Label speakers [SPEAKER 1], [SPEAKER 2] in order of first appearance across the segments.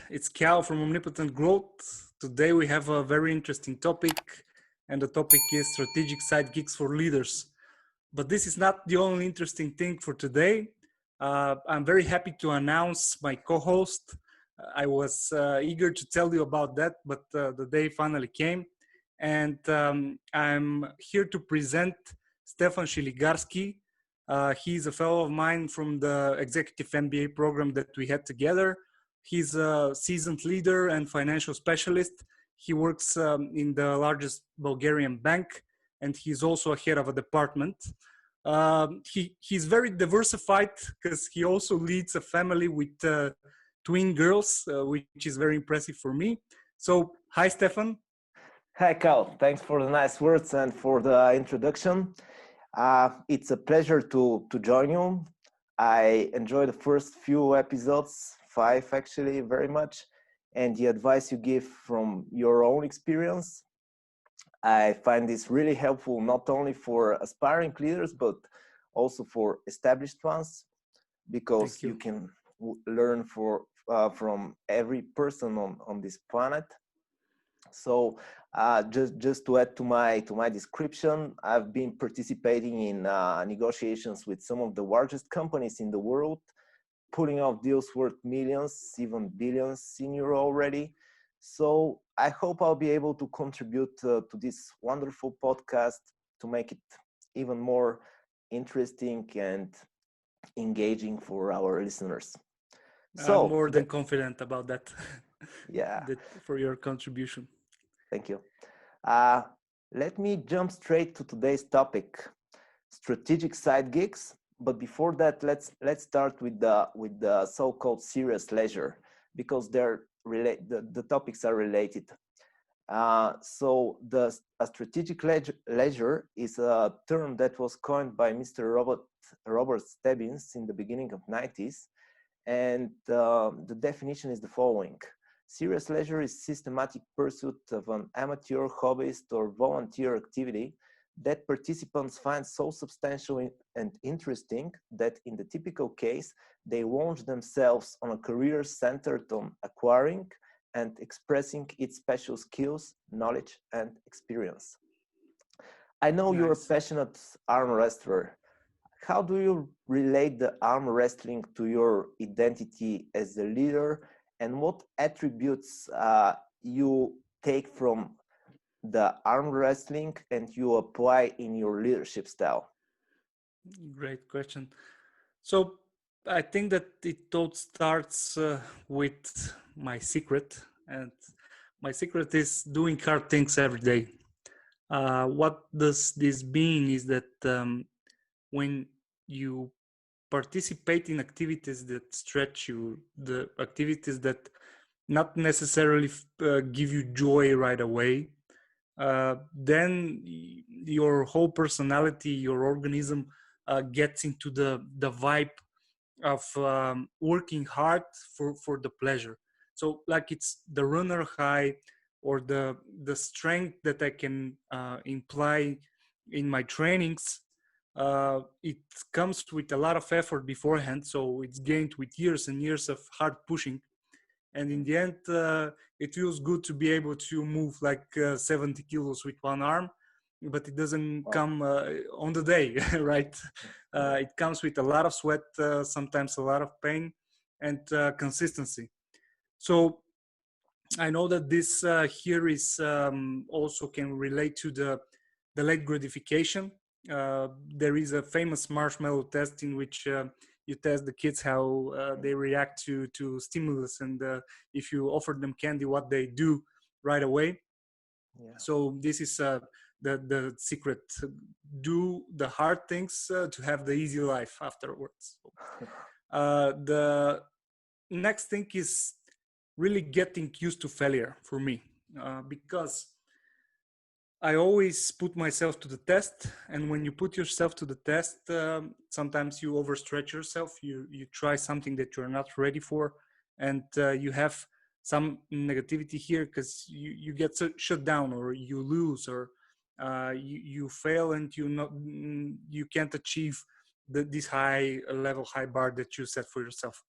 [SPEAKER 1] It's Kal from Omnipotent Growth. Today we have a very interesting topic, and the topic is strategic side gigs for leaders. But this is not the only interesting thing for today. I'm very happy to announce my co-host. I was eager to tell you about that, but the day finally came. And I'm here to present Stefan Shiligarsky. He's a fellow of mine from the executive MBA program that we had together. He's a seasoned leader and financial specialist. He works in the largest Bulgarian bank, and he's also a head of a department. He's very diversified because he also leads a family with twin girls, which is very impressive for me. So, hi, Stefan.
[SPEAKER 2] Hi, Kal. Thanks for the nice words and for the introduction. It's a pleasure to join you. I enjoyed the first few episodes, 5 actually, very much, and the advice you give from your own experience. I find this really helpful not only for aspiring leaders, but also for established ones, because you can learn from every person on this planet. So just to add to my description, I've been participating in negotiations with some of the largest companies in the world, pulling off deals worth millions, even billions in euro already. So I hope I'll be able to contribute to this wonderful podcast to make it even more interesting and engaging for our listeners.
[SPEAKER 1] So I'm more than confident about that.
[SPEAKER 2] Yeah.
[SPEAKER 1] For your contribution.
[SPEAKER 2] Thank you. Let me jump straight to today's topic, strategic side gigs. But before that, let's start with the so-called serious leisure, because the topics are related. So a strategic leisure is a term that was coined by Mr. Robert Stebbins in the beginning of 90s, and the definition is the following. Serious leisure is systematic pursuit of an amateur, hobbyist, or volunteer activity that participants find so substantial and interesting that in the typical case, they launch themselves on a career centered on acquiring and expressing its special skills, knowledge, and experience. I know you're a passionate arm wrestler. How do you relate the arm wrestling to your identity as a leader? And what attributes you take from the arm wrestling and you apply in your leadership style?
[SPEAKER 1] Great question. So I think that it all starts with my secret, and my secret is doing hard things every day. What does this mean is that when you participate in activities that stretch you, the activities that not necessarily give you joy right away, then your whole personality, your organism gets into the vibe of working hard for the pleasure. So like it's the runner high or the strength that I can imply in my trainings. It comes with a lot of effort beforehand, so it's gained with years and years of hard pushing, and in the end it feels good to be able to move like 70 kilos with one arm, but it doesn't come on the day, right? It comes with a lot of sweat, sometimes a lot of pain, and consistency. So I know that this here is also can relate to the delayed gratification. There is a famous marshmallow test in which you test the kids how they react to stimulus, and if you offer them candy, what they do right away. Yeah. So this is the secret: do the hard things to have the easy life afterwards. The next thing is really getting used to failure for me, because I always put myself to the test, and when you put yourself to the test, sometimes you overstretch yourself. You try something that you're not ready for, and you have some negativity here because you get shut down, or you lose, or you fail, and you can't achieve this high bar that you set for yourself.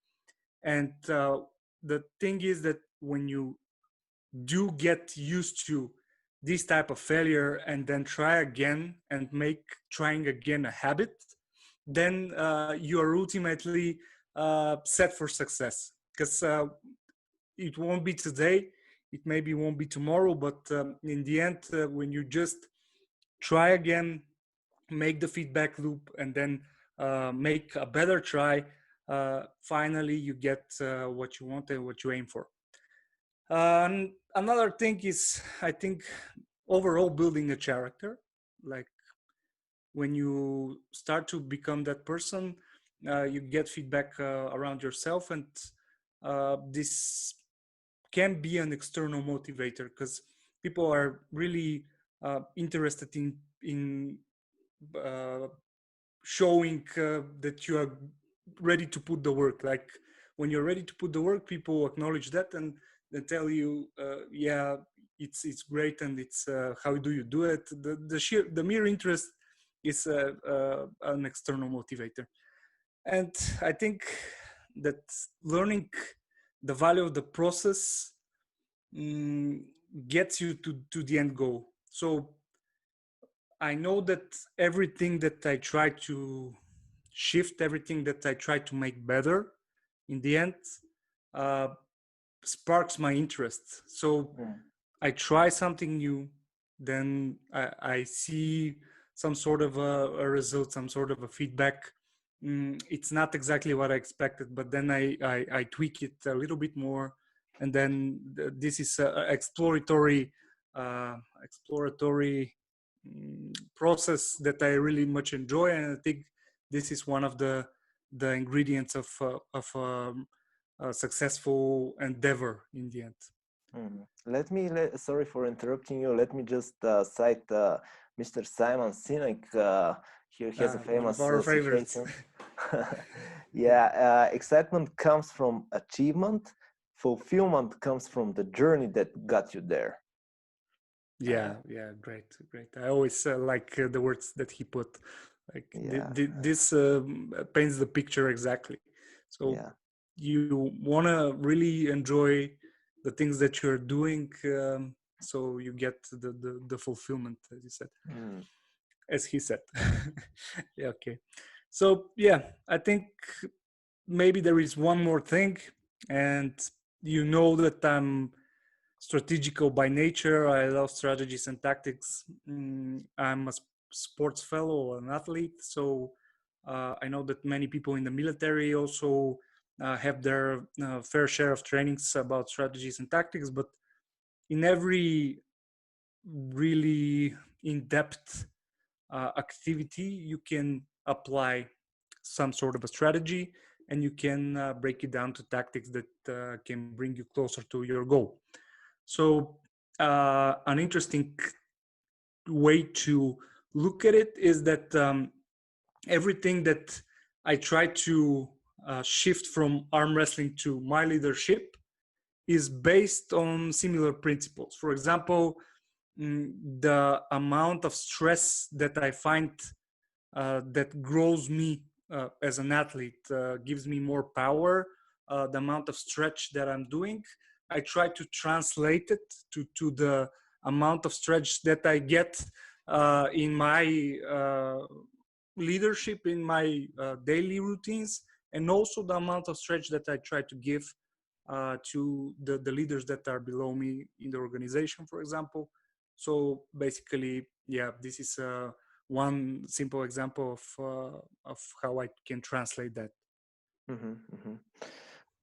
[SPEAKER 1] And the thing is that when you do get used to this type of failure and then try again and make trying again a habit, then you are ultimately set for success. Because it won't be today, it maybe won't be tomorrow, but in the end, when you just try again, make the feedback loop, and then make a better try, finally you get what you want and what you aim for. And another thing is, I think, overall building a character. Like when you start to become that person, you get feedback around yourself, and this can be an external motivator, because people are really interested in uh, showing that you are ready to put the work. Like when you're ready to put the work, people acknowledge that, and they tell you, yeah, it's great, and it's how do you do it. The mere interest is an external motivator. And I think that learning the value of the process mm, gets you to the end goal. So I know that everything that I try to shift, everything that I try to make better, in the end, uh, sparks my interest. So I try something new, then I see some sort of a result, some sort of a feedback. It's not exactly what I expected, but then I tweak it a little bit more, and then this is a exploratory process that I really much enjoy, and I think this is one of the ingredients of a successful endeavor in the end.
[SPEAKER 2] Sorry for interrupting you. Let me just cite Mr. Simon Sinek. Here he has a
[SPEAKER 1] One of
[SPEAKER 2] famous
[SPEAKER 1] our favorites.
[SPEAKER 2] citation. Yeah, excitement comes from achievement. Fulfillment comes from the journey that got you there.
[SPEAKER 1] Yeah, great. I always like the words that he put. Like this paints the picture exactly. So you want to really enjoy the things that you're doing, so you get the fulfillment, as you said, as he said. Yeah, okay. So yeah, I think maybe there is one more thing, and you know that I'm strategical by nature. I love strategies and tactics. I'm a sports fellow, an athlete, so I know that many people in the military also have their fair share of trainings about strategies and tactics. But in every really in-depth activity, you can apply some sort of a strategy, and you can break it down to tactics that can bring you closer to your goal. So an interesting way to look at it is that everything that I try to shift from arm wrestling to my leadership is based on similar principles. For example, the amount of stress that I find that grows me as an athlete, gives me more power. The amount of stretch that I'm doing, I try to translate it to the amount of stretch that I get in my leadership, in my daily routines, and also the amount of stretch that I try to give to the leaders that are below me in the organization, for example. So basically, yeah, this is one simple example of how I can translate that.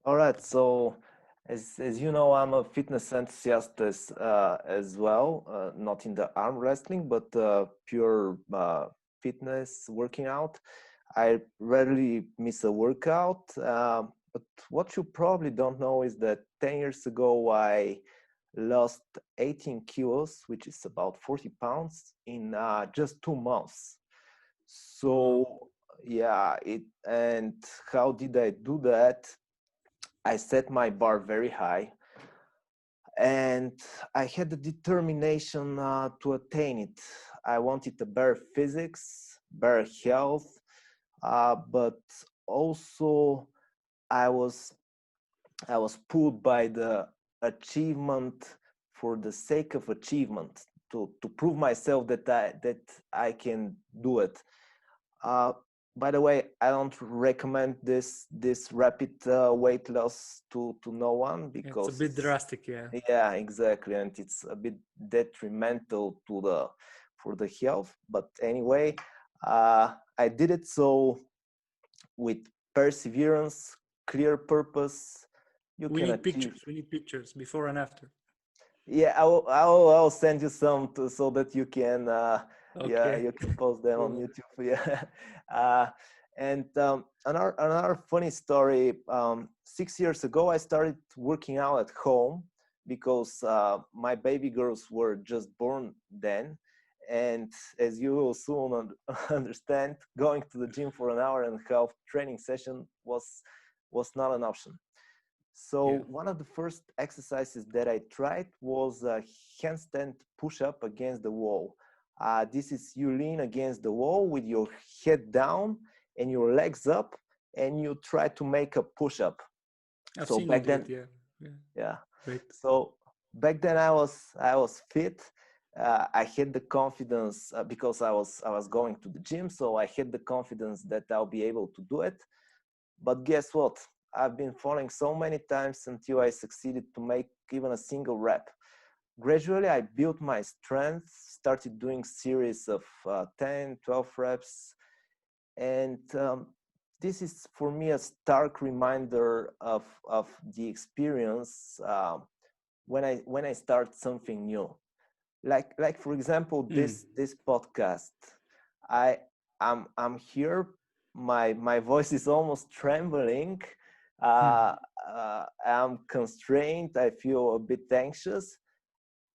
[SPEAKER 2] All right, so as you know, I'm a fitness enthusiast as well, not in the arm wrestling, but pure fitness working out. I rarely miss a workout, but what you probably don't know is that 10 years ago, I lost 18 kilos, which is about 40 pounds in just 2 months. So yeah, and how did I do that? I set my bar very high, and I had the determination to attain it. I wanted a better physics, better health, but also I was pulled by the achievement for the sake of achievement, to prove myself that I can do it. Uh, by the way, I don't recommend this rapid weight loss to no one,
[SPEAKER 1] It's a
[SPEAKER 2] because
[SPEAKER 1] bit drastic, yeah.
[SPEAKER 2] yeah, exactly, and it's a bit detrimental to the for the health. But anyway, I did it so with perseverance, clear purpose, you
[SPEAKER 1] We
[SPEAKER 2] can
[SPEAKER 1] need
[SPEAKER 2] achieve.
[SPEAKER 1] pictures. We need pictures before and after.
[SPEAKER 2] Yeah, I'll send you some so that you can yeah,
[SPEAKER 1] Okay.
[SPEAKER 2] you can post them on
[SPEAKER 1] Cool.
[SPEAKER 2] YouTube. Yeah. uh, and another funny story. 6 years ago, I started working out at home because my baby girls were just born then. And as you will soon understand, going to the gym for an hour and a half training session was not an option.
[SPEAKER 1] Yeah.
[SPEAKER 2] So one of the first exercises that I tried was a handstand push-up against the wall. This is you lean against the wall with your head down and your legs up, and you try to make a push-up.
[SPEAKER 1] I've
[SPEAKER 2] So
[SPEAKER 1] seen you
[SPEAKER 2] back
[SPEAKER 1] do it.
[SPEAKER 2] then,
[SPEAKER 1] Yeah. Yeah.
[SPEAKER 2] yeah.
[SPEAKER 1] Great.
[SPEAKER 2] So back then I was fit. I had the confidence because I was going to the gym, so I had the confidence that I'll be able to do it. But guess what? I've been falling so many times until I succeeded to make even a single rep. Gradually, I built my strength, started doing series of 10, 12 reps. And this is for me a stark reminder of the experience when I start something new. Like for example,
[SPEAKER 1] Mm.
[SPEAKER 2] this podcast. I I'm here. My voice is almost trembling. Uh, I'm constrained. I feel a bit anxious.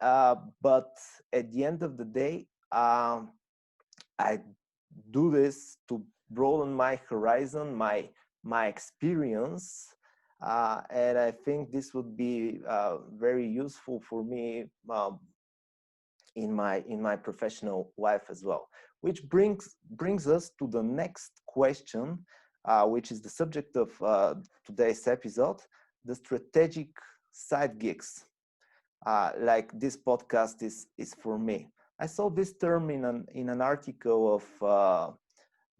[SPEAKER 2] But at the end of the day, I do this to broaden my horizon, my experience, and I think this would be very useful for me in my professional life as well. Which brings us to the next question, which is the subject of today's episode: the strategic side gigs. Like this podcast is for me. I saw this term in an article of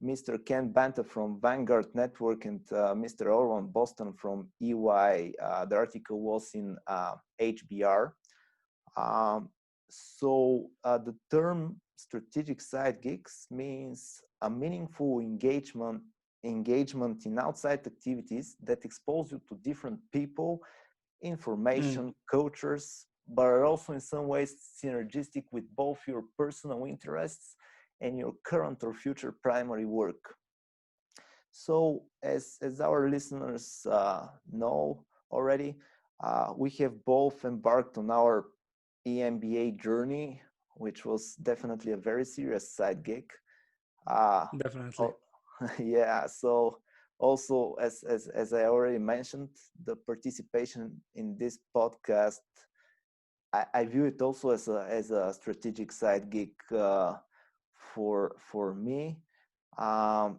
[SPEAKER 2] Mr. Ken Banta from Vanguard Network and Mr. Orwan Boston from EY. The article was in HBR. Um, so the term strategic side gigs means a meaningful engagement in outside activities that expose you to different people,
[SPEAKER 1] Mm.
[SPEAKER 2] information, cultures, but are also in some ways synergistic with both your personal interests and your current or future primary work. So, as our listeners know already, we have both embarked on our EMBA journey, which was definitely a very serious side gig. Uh,
[SPEAKER 1] Definitely.
[SPEAKER 2] oh, yeah, so also as I already mentioned, the participation in this podcast, I view it also as a strategic side gig for me. Um,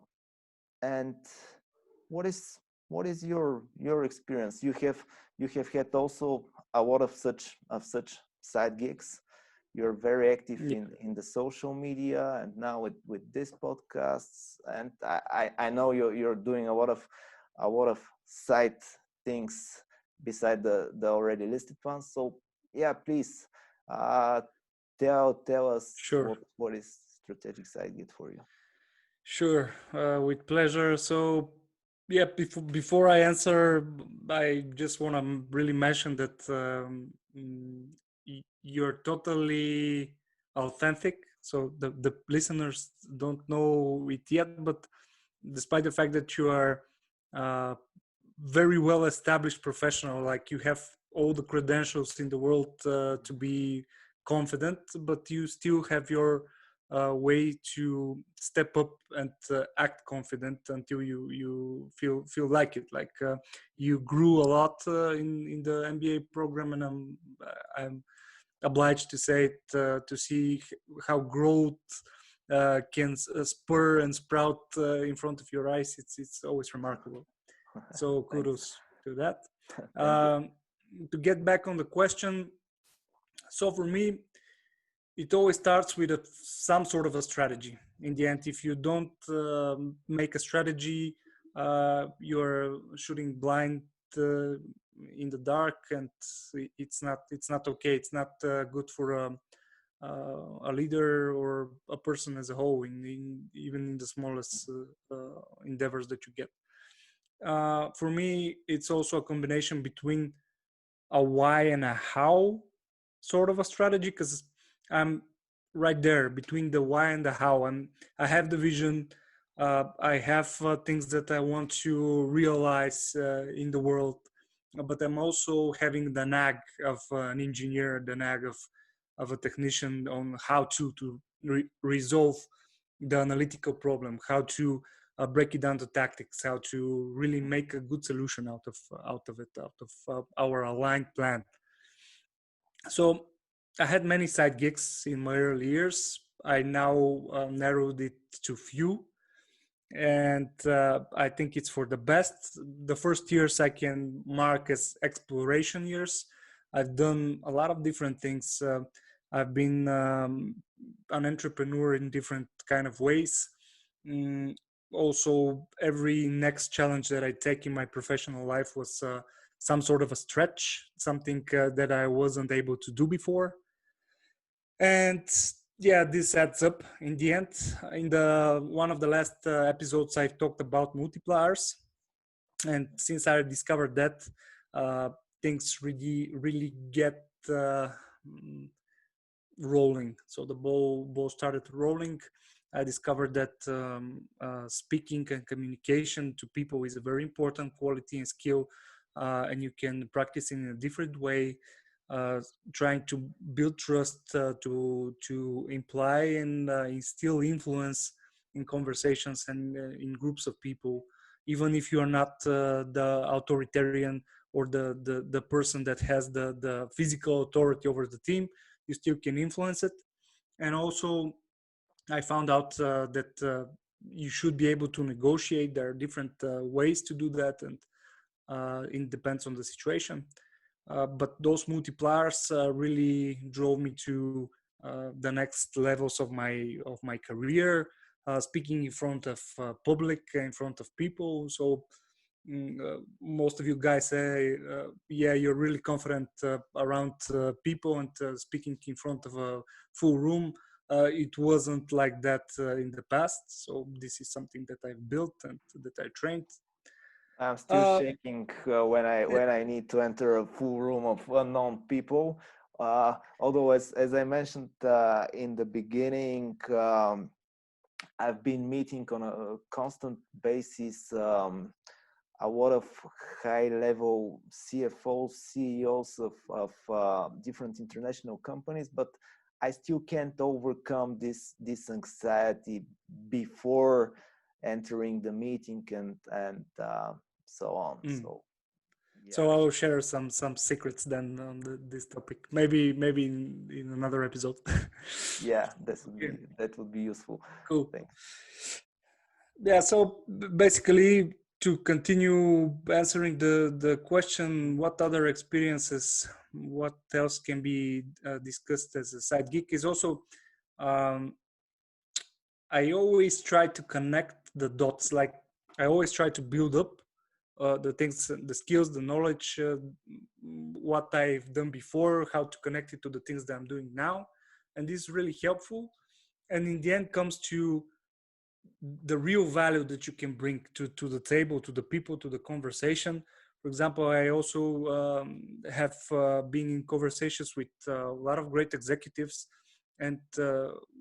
[SPEAKER 2] and what is your experience? You have had also a lot of such side gigs. You're very active
[SPEAKER 1] Yeah.
[SPEAKER 2] in the social media, and now with this podcasts, and I know you're doing a lot of side things beside the already listed ones. So yeah, please uh, tell us
[SPEAKER 1] Sure.
[SPEAKER 2] what is strategic side gig for you.
[SPEAKER 1] Sure. With pleasure. So, yeah, before I answer, I just want to really mention that you're totally authentic. So the listeners don't know it yet, but despite the fact that you are uh, very well established professional, like you have all the credentials in the world to be confident, but you still have your way to step up and act confident until you feel like it. Like you grew a lot in the MBA program, and I'm obliged to say it, to see how growth can spur and sprout in front of your eyes. It's always remarkable. So
[SPEAKER 2] Thanks.
[SPEAKER 1] kudos to that.
[SPEAKER 2] Thank you.
[SPEAKER 1] Um, to get back on the question, so for me, it always starts with some sort of a strategy. In the end, if you don't make a strategy, you're shooting blind in the dark, and it's not okay. It's not good for a leader or a person as a whole, even in the smallest endeavors that you get. For me, it's also a combination between a why and a how sort of a strategy, because I'm right there between the why and the how. I have the vision. I have things that I want to realize in the world, but I'm also having the nag of an engineer, the nag of a technician on how to resolve the analytical problem, how to break it down to tactics, how to really make a good solution out of it, out of our aligned plan. So I had many side gigs in my early years. I now narrowed it to few, and I think it's for the best. The first years I can mark as exploration years. I've done a lot of different things. I've been an entrepreneur in different kind of ways. Mm, Also, every next challenge that I take in my professional life was some sort of a stretch, something that I wasn't able to do before. And yeah, this adds up in the end. In the one of the last episodes, I talked about multipliers, and since I discovered that, uh, things really get rolling. So the ball started rolling. I discovered that speaking and communication to people is a very important quality and skill, and you can practice in a different way. Trying to build trust, to imply and instill influence in conversations and in groups of people, even if you are not the authoritarian or the person that has the physical authority over the team, you still can influence it. And also, I found out that you should be able to negotiate. There are different ways to do that, and it depends on the situation. But those multipliers really drove me to the next levels of my career, speaking in front of public, in front of people. So most of you guys say, yeah, you're really confident around people and speaking in front of a full room. It wasn't like that in the past. So this is something that I've built and that I trained.
[SPEAKER 2] I'm still shaking when I need to enter a full room of unknown people. Although, as I mentioned in the beginning, I've been meeting on a constant basis a lot of high-level CFOs, CEOs of different international companies, but I still can't overcome this anxiety before entering the meeting and so on. So,
[SPEAKER 1] yeah. So I'll share some secrets then on this topic. Maybe in another episode.
[SPEAKER 2] Yeah, that would be useful.
[SPEAKER 1] Cool.
[SPEAKER 2] Thanks.
[SPEAKER 1] Yeah. So basically, to continue answering the question, what other experiences, what else can be discussed as a side gig, is also I always try to connect the dots. Like I always try to build up the things, the skills, the knowledge, what I've done before, how to connect it to the things that I'm doing now. And this is really helpful. And in the end comes to the real value that you can bring to the table, to the people, to the conversation. For example, I also have been in conversations with a lot of great executives. And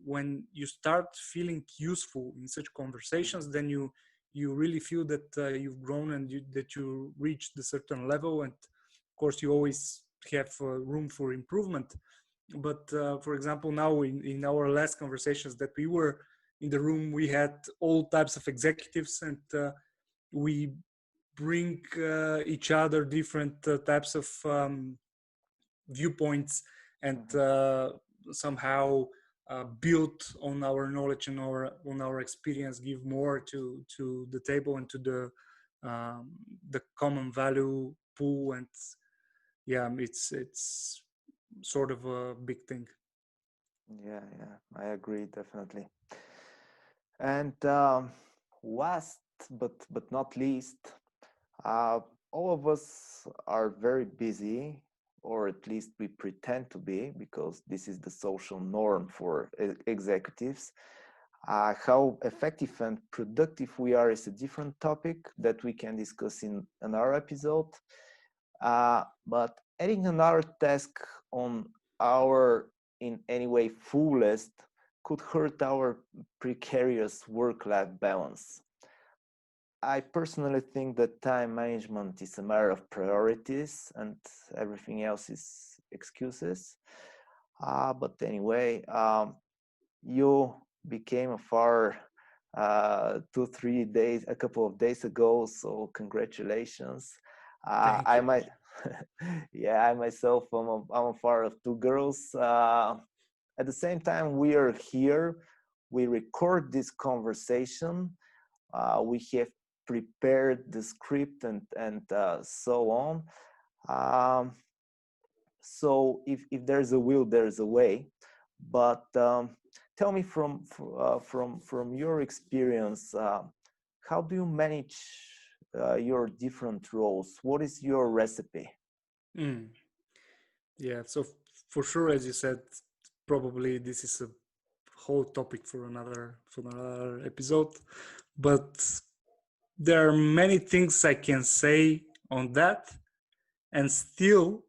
[SPEAKER 1] when you start feeling useful in such conversations, then you really feel that you've grown and that you reached a certain level. And of course, you always have room for improvement. But for example, now in our last conversations that we were in the room, we had all types of executives, and we bring each other different types of viewpoints, and somehow build on our knowledge and on our experience, give more to the table and to the common value pool. And yeah, it's sort of a big thing.
[SPEAKER 2] Yeah, I agree definitely. And last but not least, uh, all of us are very busy, or at least we pretend to be, because this is the social norm for executives. How effective and productive we are is a different topic that we can discuss in another episode. But adding another task on our, in any way, full list could hurt our precarious work-life balance. I personally think that time management is a matter of priorities and everything else is excuses. But anyway, you became a father 2 3 days, a couple of days ago, so congratulations.
[SPEAKER 1] Thank
[SPEAKER 2] I
[SPEAKER 1] you.
[SPEAKER 2] might yeah, I myself I'm a father of two girls. At the same time we are here, we record this conversation, we have prepared the script and so on. um, so if there's a will, there's a way. But tell me from your experience, how do you manage your different roles? What is your recipe?
[SPEAKER 1] Mm. Yeah, so for sure, as you said, probably this is a whole topic for another episode. But there are many things I can say on that, and still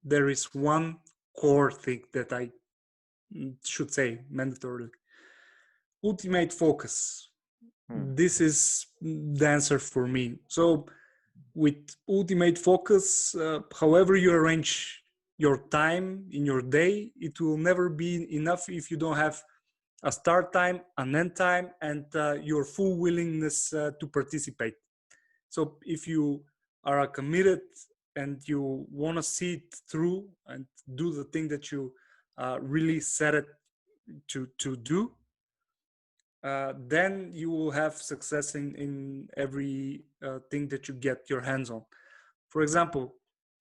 [SPEAKER 1] there is one core thing that I should say mandatorily: ultimate focus.
[SPEAKER 2] Hmm.
[SPEAKER 1] This is the answer for me. So with ultimate focus, however you arrange your time in your day, it will never be enough if you don't have a start time, an end time, and your full willingness to participate. So if you are committed and you want to see it through and do the thing that you really set it to do, then you will have success in every thing that you get your hands on. For example,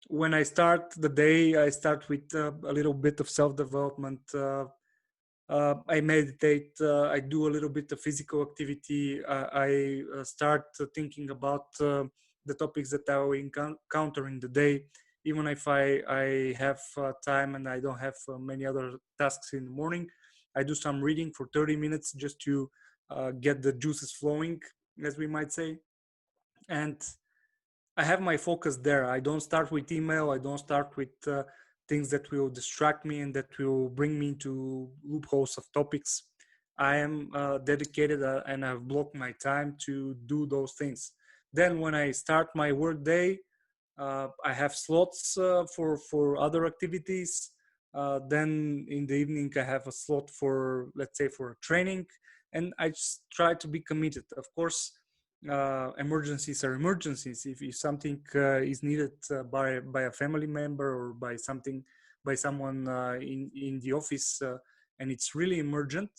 [SPEAKER 1] when I start the day, I start with a little bit of self-development. I meditate. I do a little bit of physical activity. I start thinking about the topics that I will encounter in the day. Even if I have time and I don't have many other tasks in the morning, I do some reading for 30 minutes just to get the juices flowing, as we might say. And I have my focus there. I don't start with email. I don't start with things that will distract me and that will bring me into loopholes of topics. I am dedicated and I've blocked my time to do those things. Then when I start my work day, I have slots for other activities. Then in the evening, I have a slot for, let's say, for training, and I just try to be committed. Of course, emergencies are emergencies. If something is needed by a family member or by someone in the office, and it's really emergent,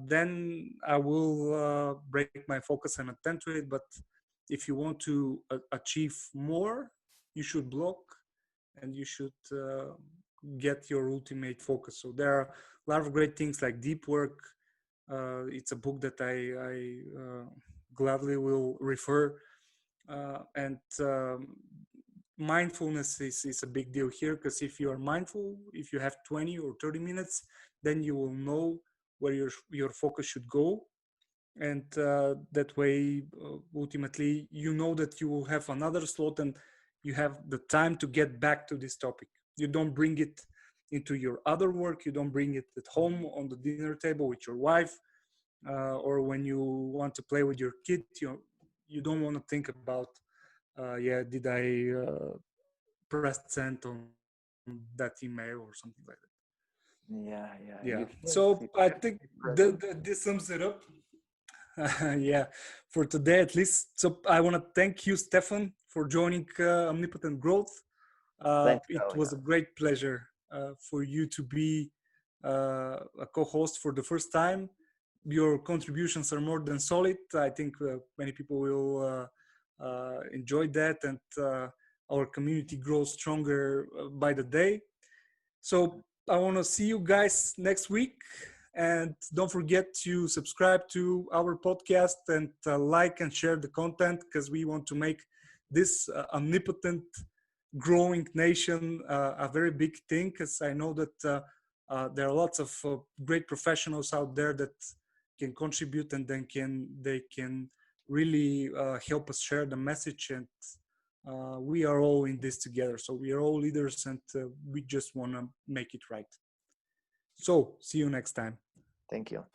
[SPEAKER 1] then I will break my focus and attend to it. But if you want to achieve more, you should block and you should get your ultimate focus. So there are a lot of great things like deep work. It's a book that I gladly will refer. And mindfulness is a big deal here, because if you are mindful, if you have 20 or 30 minutes, then you will know where your focus should go. And that way, ultimately, you know that you will have another slot and you have the time to get back to this topic. You don't bring it into your other work. You don't bring it at home on the dinner table with your wife, or when you want to play with your kid. You don't want to think about, yeah, did I press send on that email or something like that.
[SPEAKER 2] Yeah,
[SPEAKER 1] Yeah.
[SPEAKER 2] you
[SPEAKER 1] So I
[SPEAKER 2] have to
[SPEAKER 1] think
[SPEAKER 2] be present.
[SPEAKER 1] this sums it up. Yeah, for today at least. So I want to thank you, Stefan, for joining Omnipotent Growth.
[SPEAKER 2] Thanks,
[SPEAKER 1] It
[SPEAKER 2] Kal.
[SPEAKER 1] was a great pleasure for you to be a co-host for the first time. Your contributions are more than solid. I think many people will enjoy that, and our community grows stronger by the day. So I want to see you guys next week. And don't forget to subscribe to our podcast and like and share the content, because we want to make this omnipotent growing nation a very big thing. Because I know that there are lots of great professionals out there that can contribute, and then they can really help us share the message. And we are all in this together. So we are all leaders, and we just want to make it right. So see you next time.
[SPEAKER 2] Thank you.